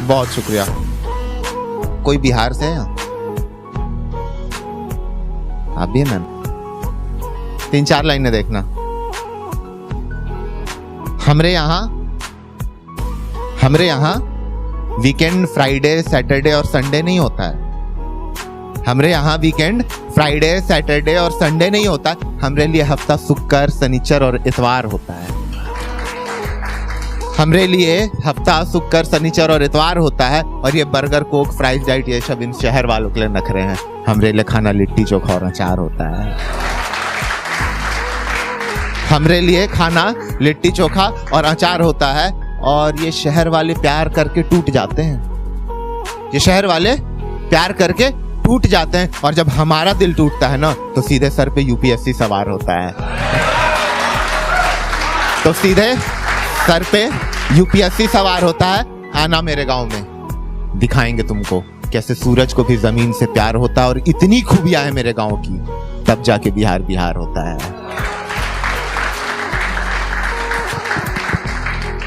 बहुत शुक्रिया। कोई बिहार से है? आप भी है मैम? 3-4 लाइनें देखना। हमरे यहाँ वीकेंड फ्राइडे सैटरडे और संडे नहीं होता है। हमरे यहाँ वीकेंड फ्राइडे सैटरडे और संडे नहीं होता है। हमरे लिए हफ्ता शुक्र शनिचर और इतवार होता है। हमरे लिए हफ्ता शुक्र शनिचर और इतवार होता है। और ये बर्गर कोक फ्राइज डाइट ये सब इन शहर वालों के लिए नखरे हैं। हमरे लिए खाना लिट्टी चोखा और अचार होता है। हमरे लिए खाना लिट्टी चोखा और अचार होता है। और ये शहर वाले प्यार करके टूट जाते हैं। ये शहर वाले प्यार करके टूट जाते हैं। और जब हमारा दिल टूटता है ना तो सीधे सर पे यूपीएससी सवार होता है। तो सीधे सर पे यूपीएससी सवार होता है। आना मेरे गांव में, दिखाएंगे तुमको कैसे सूरज को भी जमीन से प्यार होता है। और इतनी खूबियां है मेरे गांव की, तब जाके बिहार बिहार होता है।